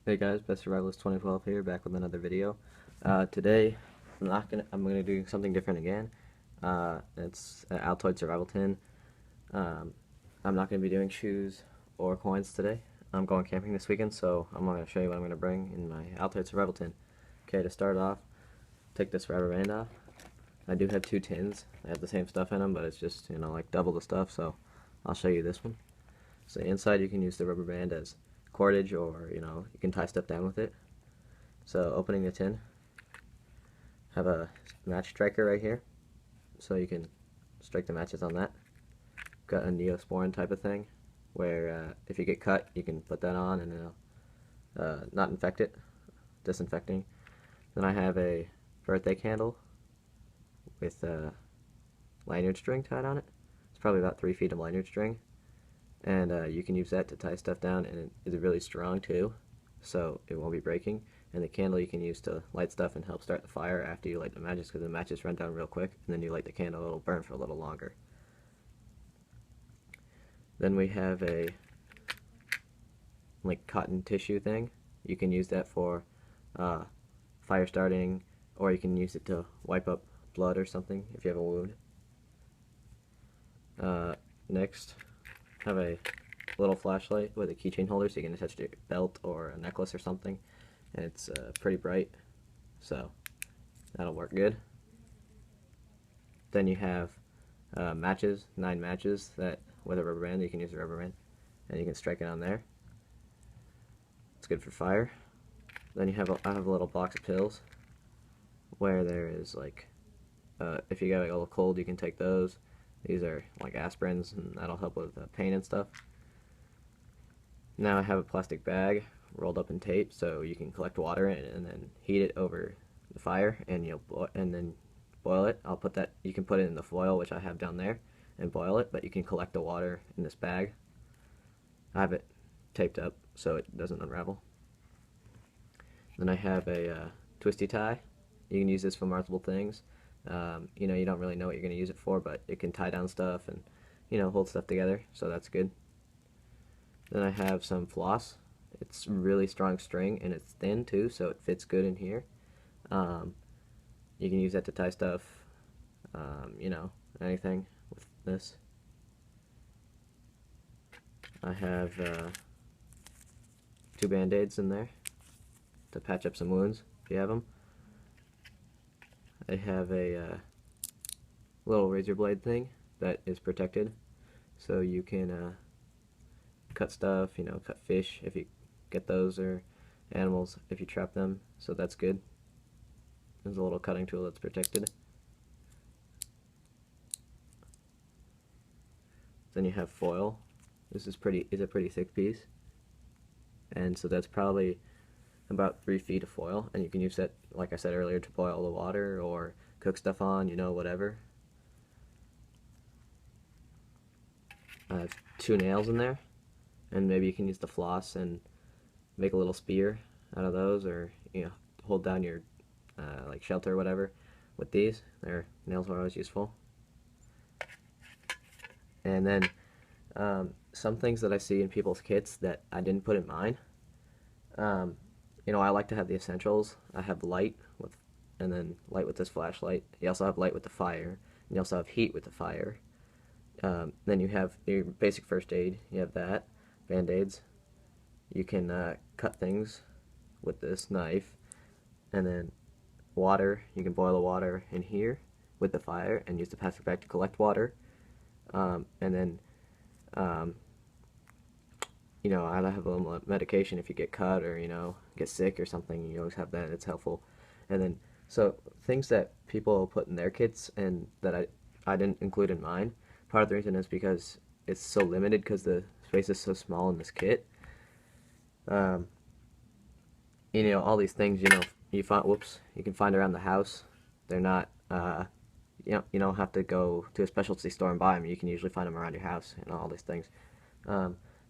Hey guys, Best Survivalist 2012 here, back with another video. Today, I'm gonna do something different again. It's an Altoids Survival Tin. Um, I'm not gonna be doing shoes or coins today. I'm going camping this weekend, so I'm gonna show you what I'm gonna bring in my Altoids Survival Tin. Okay, to start off, take this rubber band off. I do have two tins. I have the same stuff in them, but it's just, like double the stuff, so I'll show you this one. So inside you can use the rubber band as cordage, or you can tie stuff down with it. So opening the tin, have a match striker right here, so you can strike the matches on that. Got a Neosporin type of thing, where if you get cut, you can put that on and it'll not infect it, disinfecting. Then I have a birthday candle with lanyard string tied on it. It's probably about 3 feet of lanyard string, and you can use that to tie stuff down, and it is really strong too, so it won't be breaking. And the candle you can use to light stuff and help start the fire after you light the matches, because the matches run down real quick, and then you light the candle, it'll burn for a little longer. Then we have a cotton tissue thing. You can use that for fire starting, or you can use it to wipe up blood or something if you have a wound. Next, have a little flashlight with a keychain holder, so you can attach it to your belt or a necklace or something. And it's pretty bright, so that'll work good. Then you have matches, 9 matches that with a rubber band. You can use a rubber band, and you can strike it on there. It's good for fire. Then I have a little box of pills, where there is if you get a little cold, you can take those. These are like aspirins, and that'll help with pain and stuff. Now I have a plastic bag rolled up in tape, so you can collect water in it and then heat it over the fire, and then boil it. You can put it in the foil, which I have down there, and boil it, but you can collect the water in this bag. I have it taped up so it doesn't unravel. Then I have a twisty tie. You can use this for multiple things. You don't really know what you're going to use it for, but it can tie down stuff and hold stuff together, so that's good. Then I have some floss. It's really strong string, and it's thin too, so it fits good in here. You can use that to tie stuff, anything with this. I have 2 band-aids in there to patch up some wounds if you have them. I have a little razor blade thing that is protected, so you can cut stuff, cut fish if you get those, or animals if you trap them, so that's good. There's a little cutting tool that's protected. Then you have foil. This is a pretty thick piece, and so that's probably about 3 feet of foil, and you can use that, like I said earlier, to boil the water or cook stuff on, whatever. I have 2 nails in there, and maybe you can use the floss and make a little spear out of those, or hold down your shelter or whatever with these. Their nails are always useful. And then some things that I see in people's kits that I didn't put in mine. I like to have the essentials. I have light and then light with this flashlight. You also have light with the fire, and you also have heat with the fire. Then you have your basic first aid. You have that, band-aids. You can cut things with this knife, and then water. You can boil the water in here with the fire and use the plastic bag to collect water. And then I have a little medication if you get cut or get sick or something. You always have that. It's helpful. And then so things that people put in their kits and that I didn't include in mine. Part of the reason is because it's so limited, because the space is so small in this kit. All these things you can find around the house. They're not you don't have to go to a specialty store and buy them. You can usually find them around your house, all these things.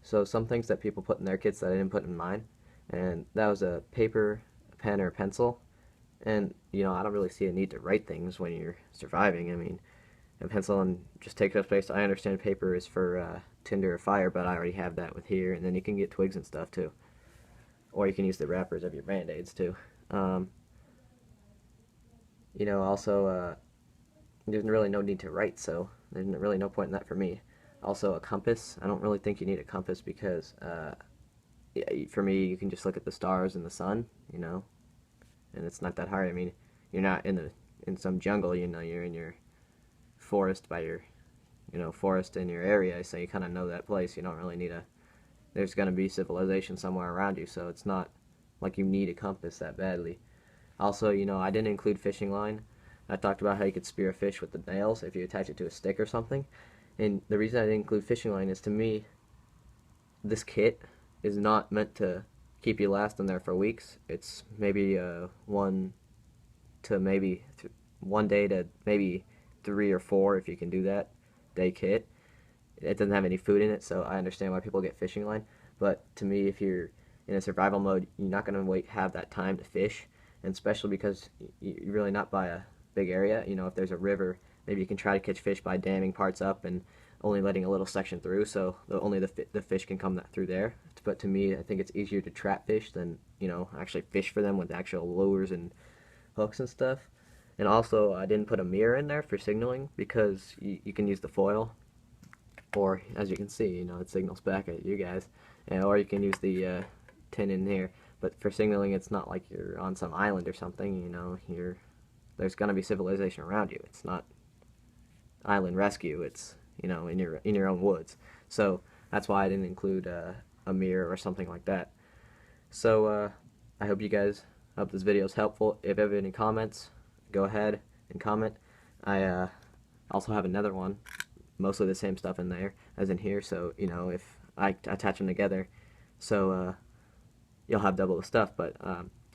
So some things that people put in their kits that I didn't put in mine, and that was a paper, a pen, or a pencil. And I don't really see a need to write things when you're surviving. I mean, a pencil and just takes up space. I understand paper is for tinder or fire, but I already have that with here, and then you can get twigs and stuff too. or you can use the wrappers of your band-aids too. Also, there's really no need to write, so there's really no point in that for me. Also, a compass. I don't really think you need a compass because, for me, you can just look at the stars and the sun, and it's not that hard. I mean, you're not in some jungle, you're in your forest by your, forest in your area, so you kind of know that place. You don't really need there's going to be civilization somewhere around you, so it's not like you need a compass that badly. Also, I didn't include fishing line. I talked about how you could spear a fish with the nails if you attach it to a stick or something. And the reason I didn't include fishing line is, to me, this kit is not meant to keep you lasting there for weeks. It's maybe one day to maybe 3 or 4, if you can do that, day kit. It doesn't have any food in it, so I understand why people get fishing line. But to me, if you're in a survival mode, you're not going to have that time to fish, and especially because you're really not by a big area. If there's a river, maybe you can try to catch fish by damming parts up and only letting a little section through, so only the fish can come through there. But to me, I think it's easier to trap fish than actually fish for them with actual lures and hooks and stuff. And also, I didn't put a mirror in there for signaling because you can use the foil, or as you can see, it signals back at you guys, or you can use the tin in here. But for signaling, it's not like you're on some island or something. There's gonna be civilization around you. It's not island rescue. It's in your own woods. So that's why I didn't include a mirror or something like that. So I hope this video is helpful. If you have any comments, go ahead and comment. I also have another one, mostly the same stuff in there as in here, so if I attach them together, so you'll have double the stuff. But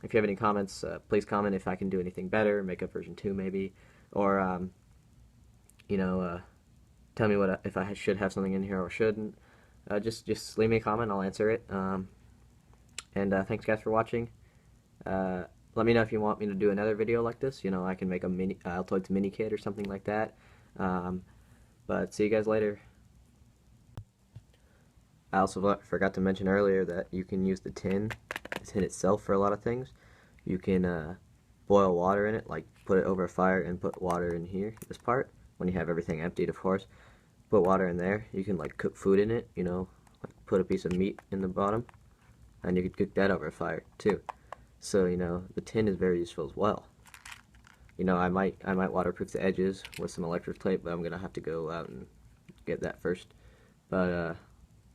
if you have any comments, please comment if I can do anything better, make a version 2 maybe, or tell me if I should have something in here or shouldn't. Just leave me a comment, I'll answer it. And thanks guys for watching. Let me know if you want me to do another video like this. I can make a Altoids mini kit or something like that. But see you guys later. I also forgot to mention earlier that you can use the tin itself for a lot of things. You can boil water in it, like put it over a fire and put water in here, this part, when you have everything emptied, of course. Put water in there. You can like cook food in it, like put a piece of meat in the bottom, and you could cook that over a fire too. So the tin is very useful as well. I might waterproof the edges with some electric tape, but I'm gonna have to go out and get that first. But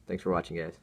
thanks for watching, guys.